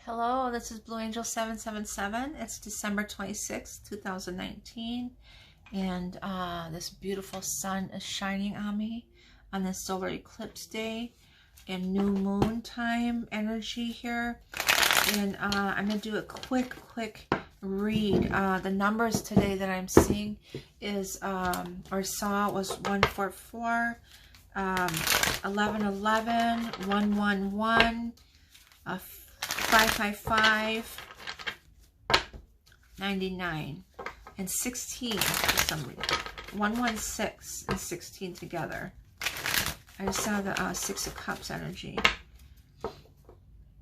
Hello, this is Blue Angel 777. It's December 26th, 2019. And this beautiful sun is shining on me on this solar eclipse day and new moon time energy here. And I'm going to do a quick read. The numbers today that I'm seeing is, or saw, was 144, 1111, 111, 555, 99, and 16 for some reason. 116 and 16 together. I just saw the Six of Cups energy.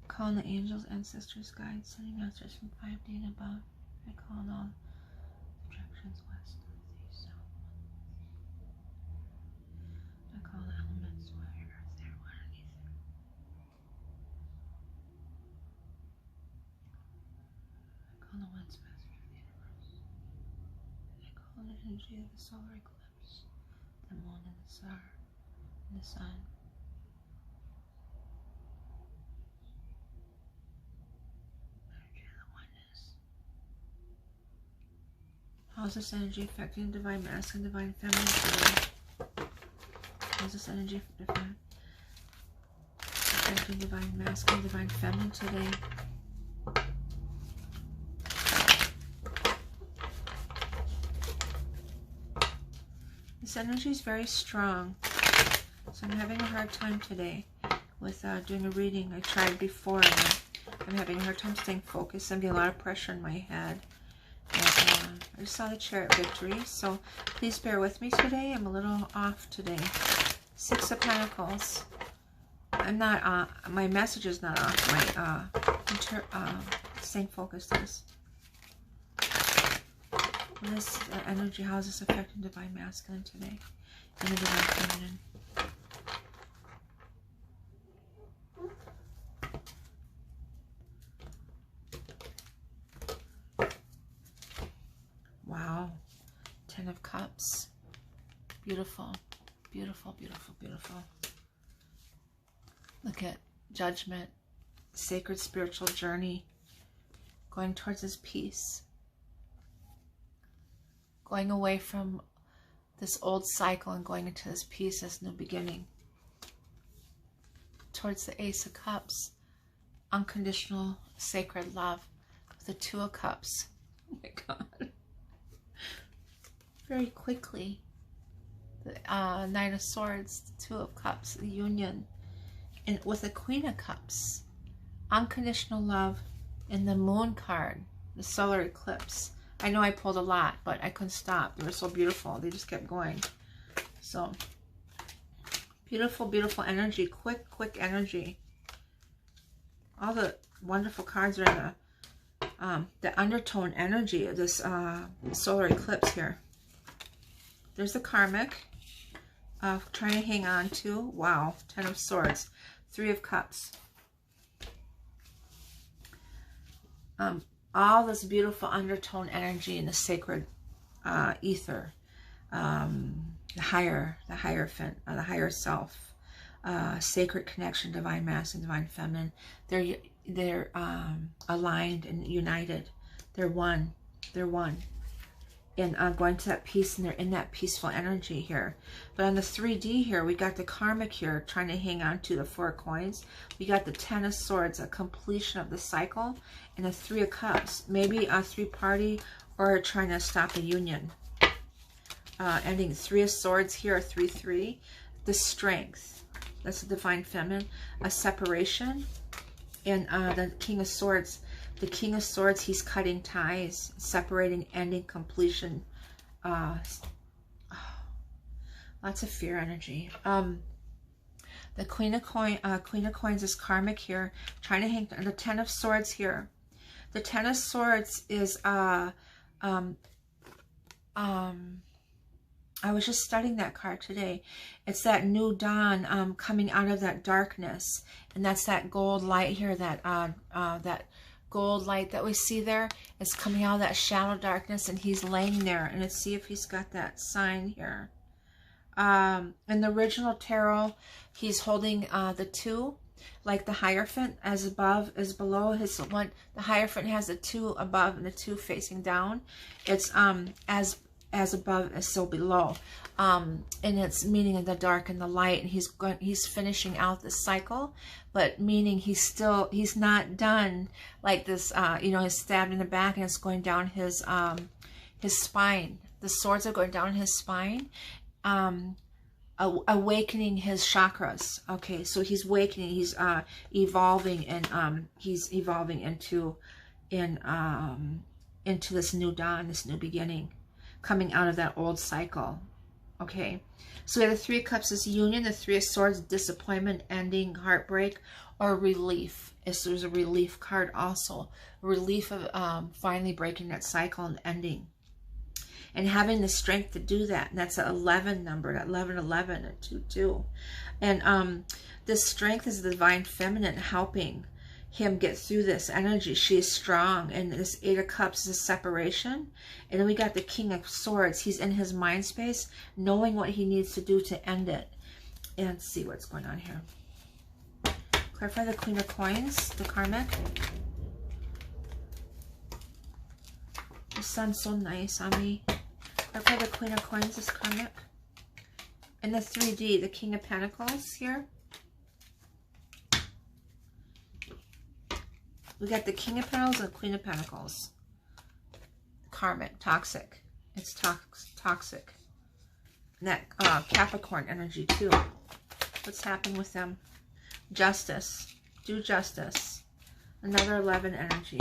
Calling the angels, ancestors, guides, sending masters from 5D and above. I call on all directions, west, north, east, south. I call the elements, fire, earth, air, water, ether. I call the winds, master of the universe. I call the energy of the solar eclipse, the moon and the star, and the sun. How's this energy affecting divine masculine, divine feminine today? How's this energy affecting divine masculine, divine feminine today? This energy is very strong, so I'm having a hard time today with doing a reading. I tried before, and I'm having a hard time staying focused. I'm getting a lot of pressure in my head. I just saw the Chariot victory, so please bear with me today. I'm a little off today. Six of Pentacles. I'm not, my message is not off. My, staying focused is. This energy, how is this affecting divine masculine today? And the divine feminine. Wow, 10 of Cups. Beautiful, beautiful, beautiful, beautiful. Look at judgment, sacred spiritual journey, going towards this peace, going away from this old cycle and going into this peace, this new beginning. Towards the Ace of Cups, unconditional sacred love with the Two of Cups. Oh my God. Very quickly, the Nine of Swords, the Two of Cups, the union, and with the Queen of Cups, unconditional love, and the Moon card, the solar eclipse. I know I pulled a lot, but I couldn't stop. They were so beautiful. They just kept going. So, beautiful, beautiful energy. Quick energy. All the wonderful cards are in the undertone energy of this solar eclipse here. There's the karmic, trying to hang on to. Wow, 10 of Swords, 3 of Cups. All this beautiful undertone energy in the sacred ether, the higher self, sacred connection, divine masculine, divine feminine. They're aligned and united. They're one. They're one. And going to that peace, and they're in that peaceful energy here. But on the 3D here, we got the karmic here trying to hang on to the 4 of coins. We got the 10 of Swords, a completion of the cycle, and the 3 of Cups, maybe a 3-party or trying to stop a union. Ending 3 of Swords here, 3-3. The strength, that's the divine feminine, a separation, and the King of Swords. The King of Swords, he's cutting ties, separating, ending, completion. Lots of fear energy. The Queen of Coins is karmic here, trying to hang on the 10 of Swords here. The 10 of Swords is I was just studying that card today. It's that new dawn coming out of that darkness, and that's that gold light here. That gold light that we see there is coming out of that shadow darkness, and he's laying there. And let's see if he's got that sign here. In the original tarot, he's holding the 2, like the Hierophant, as above is below. His one, the Hierophant has the 2 above and the 2 facing down. It's as above as so below, and it's meaning in the dark and the light. And he's finishing out this cycle, but meaning he's not done, like this. You know, he's stabbed in the back and it's going down his spine. The swords are going down his spine, awakening his chakras. Okay, so he's awakening, he's evolving, and he's evolving into this new dawn, this new beginning, coming out of that old cycle. Okay, so we have the 3 of Cups is union, the 3 of Swords, disappointment, ending, heartbreak, or relief. There's a relief card also, relief of finally breaking that cycle and ending, and having the strength to do that. And that's an 11 number, that 1111 and 22. And this strength is the divine feminine helping him get through this energy. She is strong. And this 8 of Cups is a separation. And then we got the King of Swords. He's in his mind space, knowing what he needs to do to end it. And let's see what's going on here. Clarify the Queen of Coins, the karmic. The sun's so nice on me. Clarify the Queen of Coins, this karmic. And the 3D, the King of Pentacles here. We got the King of Pentacles and the Queen of Pentacles. Karmic, toxic. It's toxic. And that Capricorn energy too. What's happened with them? Justice. Do justice. Another 11 energy.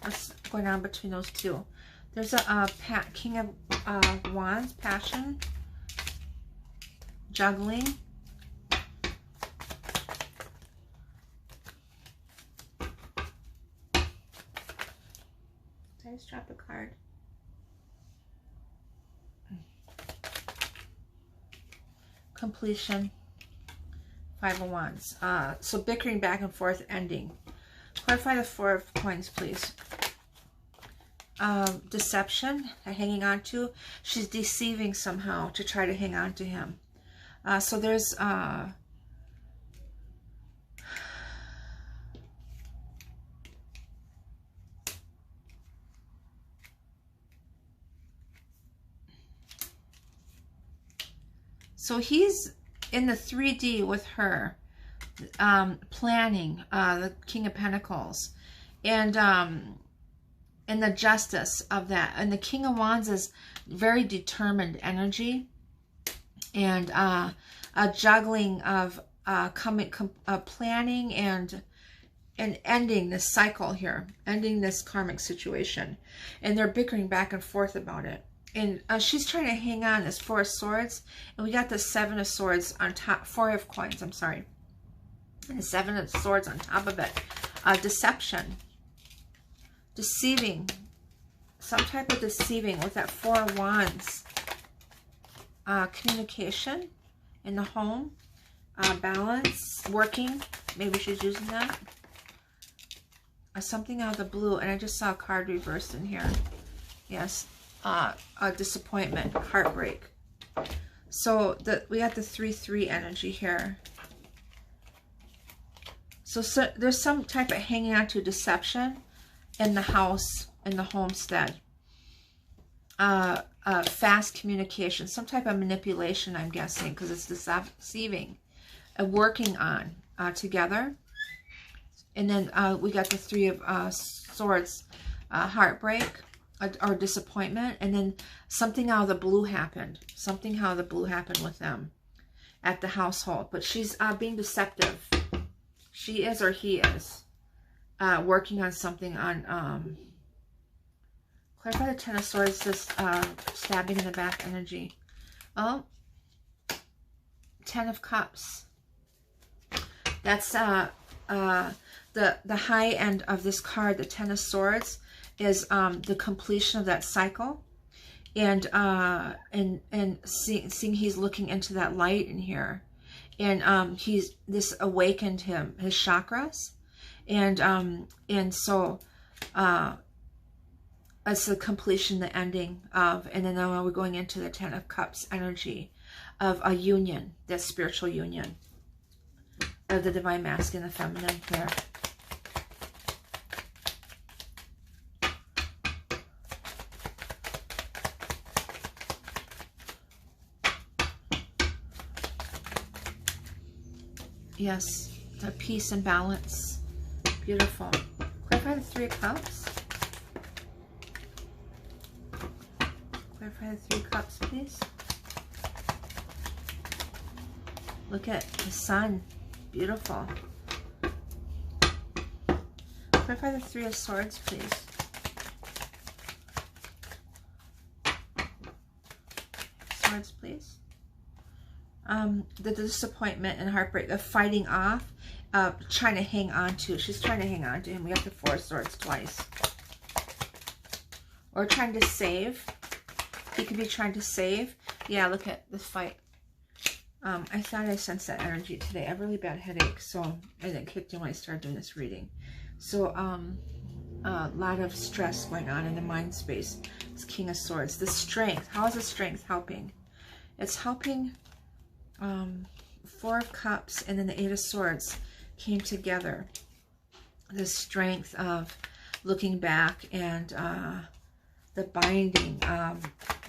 What's going on between those two? There's a King of Wands, passion, juggling. Did I just drop a card? Completion, 5 of Wands. So bickering back and forth, ending. Clarify the 4 of Coins, please. Deception, hanging on to. She's deceiving somehow to try to hang on to him. So there's so he's in the 3D with her, planning, the King of Pentacles, and the justice of that. And the King of Wands is very determined energy, and a juggling of planning and ending this cycle here, ending this karmic situation. And they're bickering back and forth about it. And she's trying to hang on, this 4 of Swords, and we got the 7 of Swords on top, 4 of Coins, I'm sorry, and the 7 of Swords on top of it. Deception, deceiving, some type of deceiving with that 4 of Wands. Communication in the home, balance, working, maybe she's using that. Something out of the blue, and I just saw a card reversed in here. Yes, a disappointment, heartbreak. So we got the 3-3 energy here. So there's some type of hanging on to deception in the house, in the homestead. Fast communication, some type of manipulation, I'm guessing, because it's deceiving. Working on together. And then we got the 3 of Swords, heartbreak or disappointment. And then something out of the blue happened. Something out of the blue happened with them at the household. But she's being deceptive. She is, or he is, working on something on... Clarify the 10 of Swords, this stabbing in the back energy. Oh, 10 of Cups. That's the high end of this card, the 10 of Swords, is the completion of that cycle. And seeing he's looking into that light in here. And this awakened him, his chakras. And so it's the completion, the ending of, and then now we're going into the Ten of Cups energy of a union, that spiritual union of the divine masculine and the feminine here. Yes, the peace and balance. Beautiful. Clarify the Three of Cups. Clarify the Three of Cups, please. Look at the sun. Beautiful. Clarify the Three of Swords, please. Swords, please. The disappointment and heartbreak of fighting off, trying to hang on to. She's trying to hang on to him. We have the Four of Swords twice. Or trying to save. He could be trying to save. Yeah, look at the fight. I thought I sensed that energy today. I have a really bad headache, so it kicked in when I started doing this reading. So, a lot of stress going on in the mind space. It's King of Swords. The strength. How is the strength helping? It's helping. Four of Cups and then the Eight of Swords came together. The strength of looking back and the binding,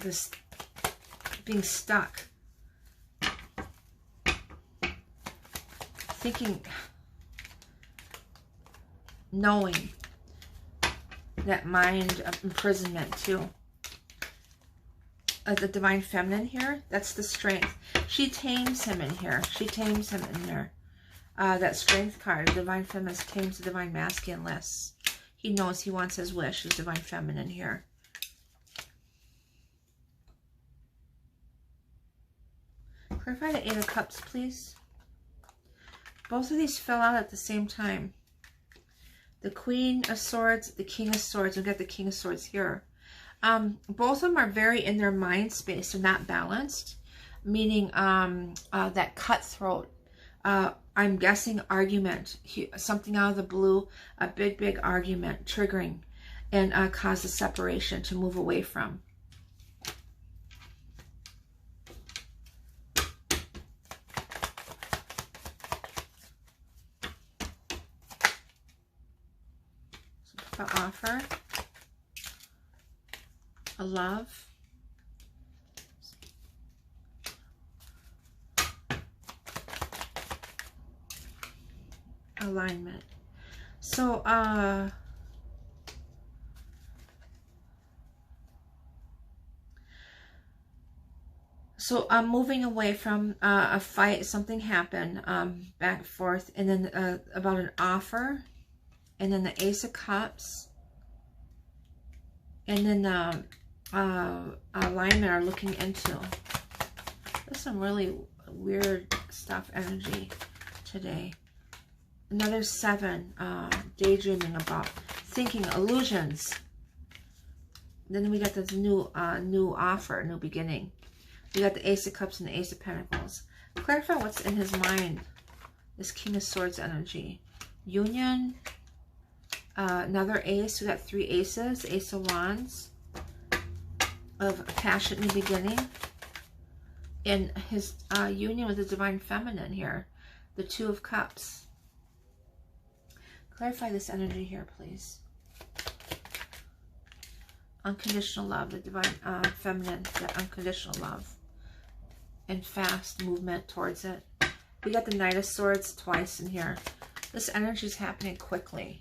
this being stuck, thinking, knowing that mind of imprisonment too. The divine feminine here, that's the strength. She tames him in here. She tames him in there. That strength card, divine feminine, tames the divine masculine less. He knows he wants his wish, his divine feminine here. Clarify the Eight of Cups, please. Both of these fell out at the same time. The Queen of Swords, the King of Swords. We've got the King of Swords here. Both of them are very in their mind space. They're not balanced, meaning that cutthroat, I'm guessing argument, something out of the blue, a big argument triggering and cause a separation to move away from. So the offer. A love, alignment. So I'm moving away from a fight. Something happened, back and forth, and then about an offer, and then the Ace of Cups, and then alignment are looking into. There's some really weird stuff energy today. Another 7, daydreaming about, thinking, illusions. Then we got this new offer, new beginning. We got the Ace of Cups and the Ace of Pentacles. Clarify what's in his mind. This King of Swords energy. Union. Another ace. We got 3 aces. Ace of Wands. Of a passionate new beginning. And his union with the divine feminine here. The Two of Cups. Clarify this energy here, please. Unconditional love. The divine feminine. The unconditional love. And fast movement towards it. We got the Knight of Swords twice in here. This energy is happening quickly.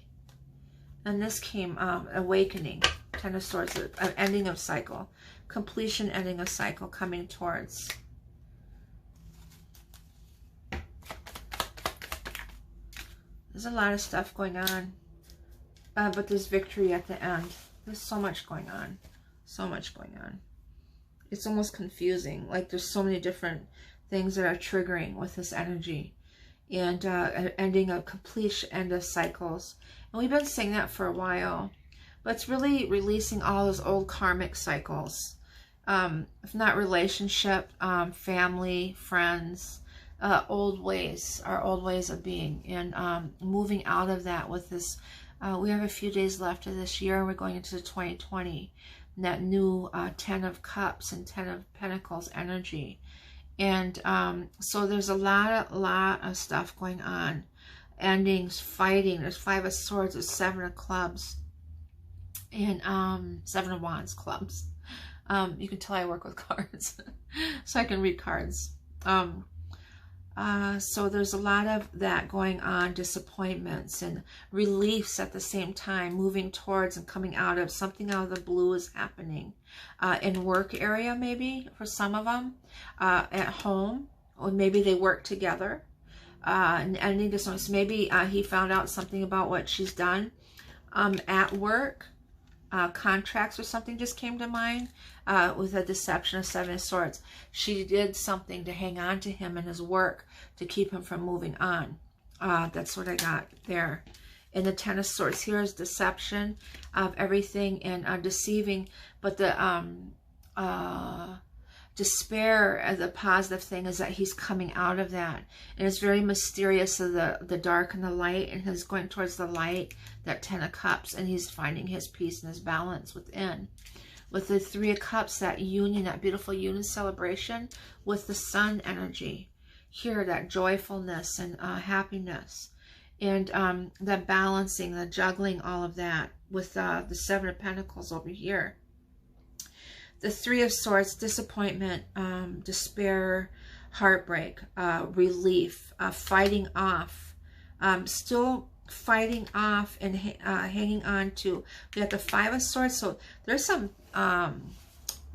And this came awakening. Ten of Swords, an ending of cycle. Completion, ending of cycle coming towards. There's a lot of stuff going on. But there's victory at the end. There's so much going on. So much going on. It's almost confusing. Like there's so many different things that are triggering with this energy. And an ending of completion, end of cycles. And we've been saying that for a while. But it's really releasing all those old karmic cycles. If not relationship, family, friends, old ways, our old ways of being. And moving out of that with this We have a few days left of this year. We're going into 2020. And that new 10 of Cups and 10 of Pentacles energy. And so there's a lot of stuff going on. Endings, fighting. There's 5 of Swords, there's 7 of Clubs, and 7 of Wands, clubs. You can tell I work with cards, so I can read cards. So there's a lot of that going on, disappointments and reliefs at the same time, moving towards and coming out of. Something out of the blue is happening. In work area, maybe, for some of them. At home, or maybe they work together. And ending this, maybe he found out something about what she's done at work. Contracts or something just came to mind with a deception of 7 of Swords. She did something to hang on to him in his work to keep him from moving on. That's what I got there. And the 10 of Swords here is deception of everything and deceiving. But the despair as a positive thing is that he's coming out of that. And it's very mysterious of the dark and the light, and he's going towards the light, that 10 of Cups, and he's finding his peace and his balance within. With the 3 of Cups, that union, that beautiful union celebration with the Sun energy. Here, that joyfulness and happiness. And that balancing, the juggling, all of that with the 7 of Pentacles over here. The 3 of Swords, disappointment, despair, heartbreak, relief, fighting off, still fighting off and hanging on to. We got the 5 of Swords, so there's some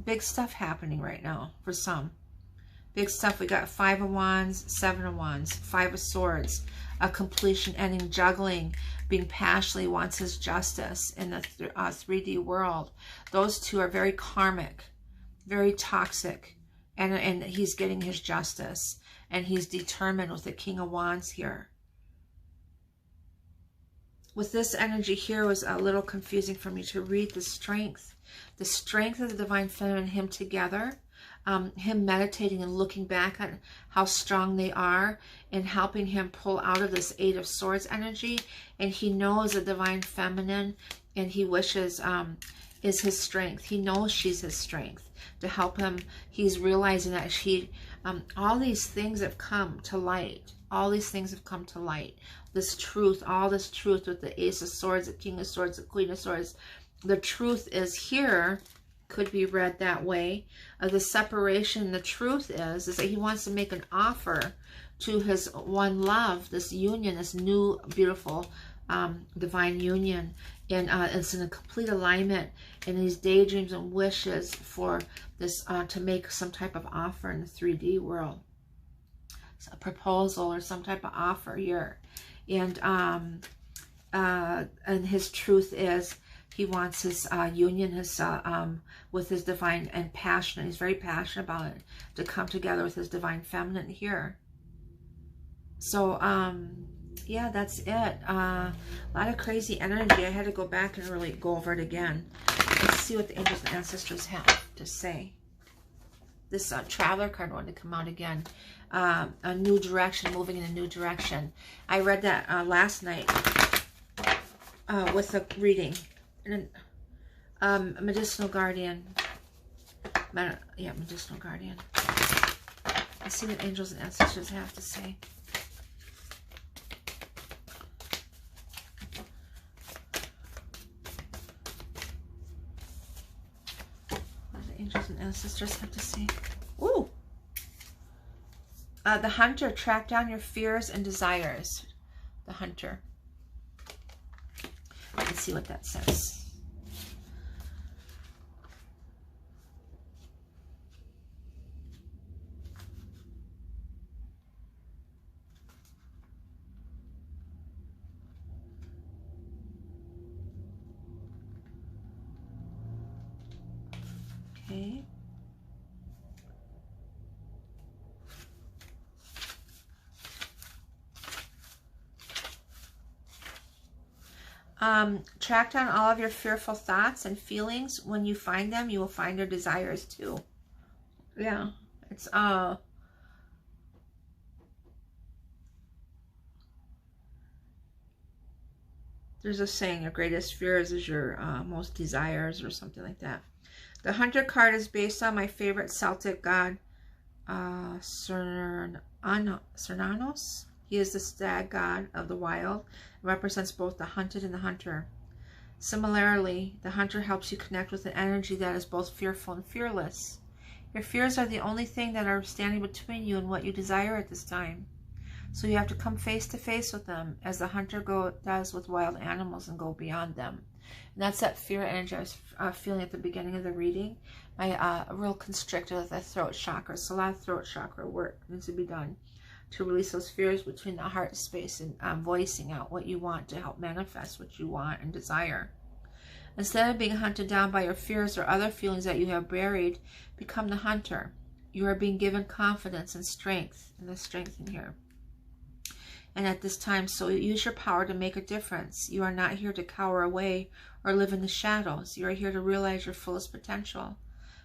big stuff happening right now for some. Big stuff. We got 5 of Wands, 7 of Wands, 5 of Swords, a completion, ending, juggling, being passionately wants his justice in the 3D world. Those two are very karmic, very toxic, and he's getting his justice, and he's determined with the King of Wands here. With this energy here, was a little confusing for me to read the strength of the Divine Feminine and him together. Him meditating and looking back at how strong they are and helping him pull out of this 8 of Swords energy. And he knows the Divine Feminine, and he wishes is his strength. He knows she's his strength to help him. He's realizing that all these things have come to light. All these things have come to light. This truth, all this truth with the Ace of Swords, the King of Swords, the Queen of Swords. The truth is here. Could be read that way. The separation, the truth is that he wants to make an offer to his one love, this union, this new beautiful divine union, and it's in a complete alignment in these daydreams and wishes for this to make some type of offer in the 3D world. So a proposal or some type of offer here, and his truth is he wants his union, his with his divine and passionate. He's very passionate about it, to come together with his Divine Feminine here. So yeah, that's it. A lot of crazy energy. I had to go back and really go over it again. Let's see what the angels and ancestors have to say. This Traveler card wanted to come out again. A new direction, moving in a new direction. I read that last night with a reading. And medicinal guardian. Yeah, medicinal guardian. Let's see what angels and ancestors have to say. What do the angels and ancestors have to say? Ooh! The hunter, track down your fears and desires. The hunter. Let's see what that says. Okay. Track down all of your fearful thoughts and feelings. When you find them, you will find your desires too. Yeah, it's There's a saying, your greatest fears is your most desires, or something like that. The Hunter card is based on my favorite Celtic god, Cernunnos. He is the stag god of the wild and represents both the hunted and the hunter. Similarly, the hunter helps you connect with an energy that is both fearful and fearless. Your fears are the only thing that are standing between you and what you desire at this time. So you have to come face to face with them, as the hunter does with wild animals, and go beyond them. And that's that fear energy I was feeling at the beginning of the reading. My real constricted with the throat chakra. So a lot of throat chakra work needs to be done to release those fears between the heart space, and voicing out what you want to help manifest what you want and desire. Instead of being hunted down by your fears or other feelings that you have buried, become the hunter. You are being given confidence and strength, and the strength in here. And at this time, so use your power to make a difference. You are not here to cower away or live in the shadows. You are here to realize your fullest potential.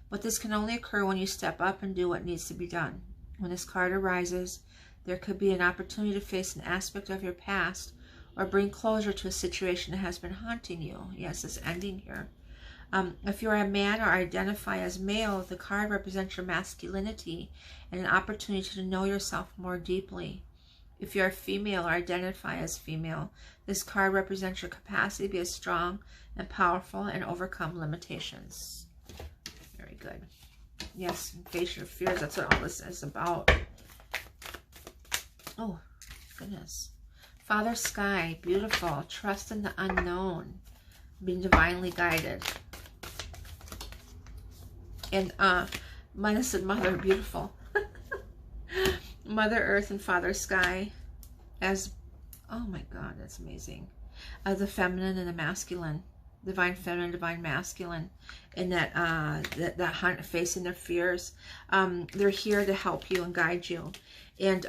But this can only occur when you step up and do what needs to be done. When this card arises, there could be an opportunity to face an aspect of your past, or bring closure to a situation that has been haunting you. Yes, this ending here. If you're a man or identify as male, the card represents your masculinity and an opportunity to know yourself more deeply. If you're a female or identify as female, this card represents your capacity to be as strong and powerful and overcome limitations. Very good. Yes, face your fears. That's what all this is about. Oh, goodness. Father Sky, beautiful. Trust in the unknown. Being divinely guided. And minus and Mother, beautiful. Mother Earth and Father Sky as, oh my God, that's amazing. The feminine and the masculine. Divine feminine, divine masculine. In that, that hunt, facing their fears. They're here to help you and guide you. And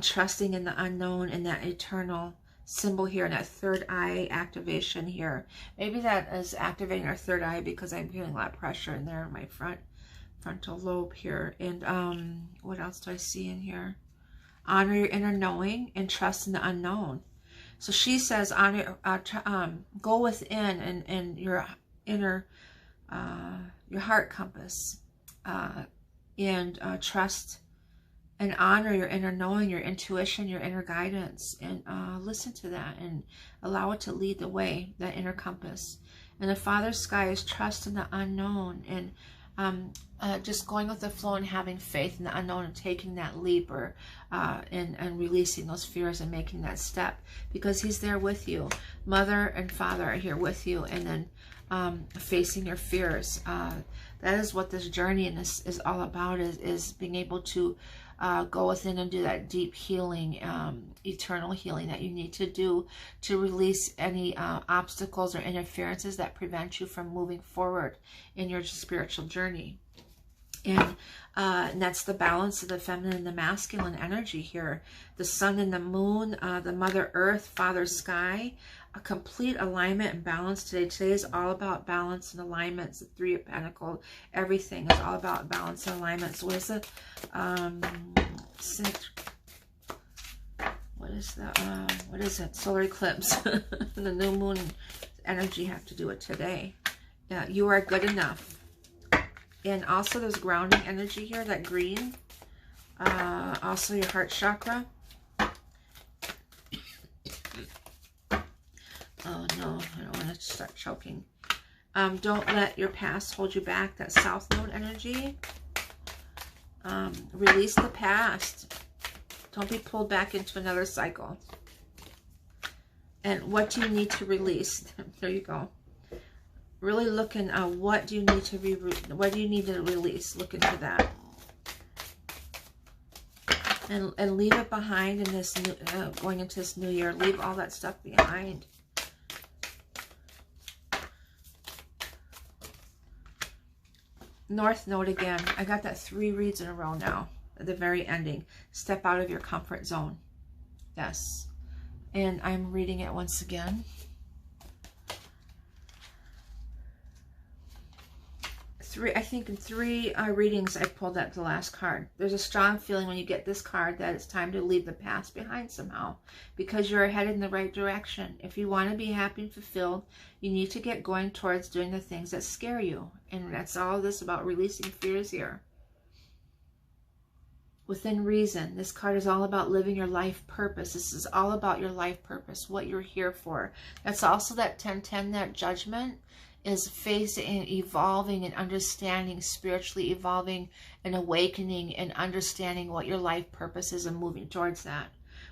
trusting in the unknown, and that eternal symbol here, and that third eye activation here. Maybe that is activating our third eye, because I'm feeling a lot of pressure in there in my frontal lobe here. And what else do I see in here? Honor your inner knowing and trust in the unknown. So she says, honor, go within and your inner, your heart compass, and trust and honor your inner knowing, your intuition, your inner guidance, and listen to that and allow it to lead the way, that inner compass. And the Father Sky is trust in the unknown, and just going with the flow and having faith in the unknown, and taking that leap, or and releasing those fears and making that step, because he's there with you. Mother and Father are here with you, and then facing your fears. That is what this journey in this is all about, is being able to go within and do that deep healing, eternal healing that you need to do to release any obstacles or interferences that prevent you from moving forward in your spiritual journey. And that's the balance of the feminine and the masculine energy here. The sun and the moon, the Mother Earth, Father Sky, a complete alignment and balance today. Today is all about balance and alignment. It's the Three of Pentacles. Everything is all about balance and alignment. So what is it? What is it? Solar eclipse. The new moon energy have to do it today. Yeah, you are good enough. And also there's grounding energy here, that green. Also your heart chakra. Oh no, I don't want to start choking. Don't let your past hold you back, that South Node energy. Release the past. Don't be pulled back into another cycle. And what do you need to release? There you go. Really looking at what do you need to release? Look into that. And leave it behind in this new, going into this new year. Leave all that stuff behind. North Node again. I got that 3 reads in a row now. At the very ending. Step out of your comfort zone. Yes. And I'm reading it once again. I think in 3 readings, I pulled that the last card. There's a strong feeling when you get this card that it's time to leave the past behind somehow, because you're headed in the right direction. If you want to be happy and fulfilled, you need to get going towards doing the things that scare you. And that's all this about, releasing fears here. Within reason, this card is all about living your life purpose. This is all about your life purpose, what you're here for. That's also that 10-10, that judgment is facing and evolving and understanding, spiritually evolving and awakening and understanding what your life purpose is and moving towards that,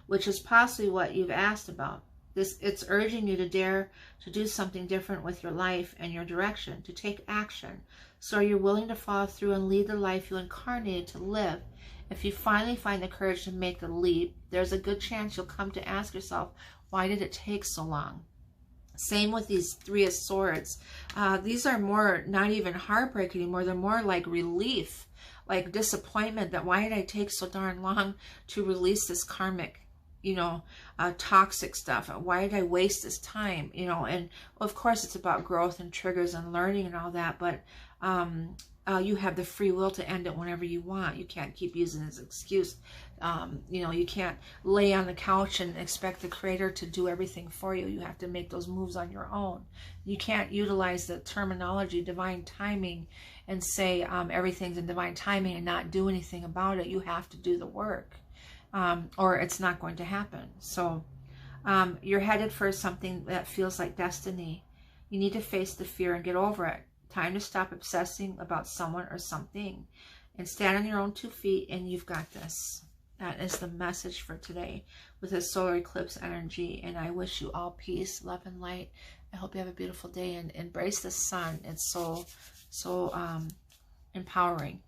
which is possibly what you've asked about. It's urging you to dare to do something different with your life and your direction, to take action. So are you willing to follow through and lead the life you incarnated to live? If you finally find the courage to make the leap, there's a good chance you'll come to ask yourself, why did it take so long? Same with these 3 of Swords. These are more, not even heartbreak anymore. They're more like relief, like disappointment, that why did I take so darn long to release this karmic, toxic stuff? Why did I waste this time? And of course it's about growth and triggers and learning and all that, but you have the free will to end it whenever you want. You can't keep using this excuse. You can't lay on the couch and expect the creator to do everything for you. You have to make those moves on your own. You can't utilize the terminology divine timing and say everything's in divine timing and not do anything about it. You have to do the work, or it's not going to happen. So you're headed for something that feels like destiny. You need to face the fear and get over it. Time to stop obsessing about someone or something and stand on your own 2 feet, and you've got this. That is the message for today with this solar eclipse energy. And I wish you all peace, love, and light. I hope you have a beautiful day and embrace the sun. It's so empowering.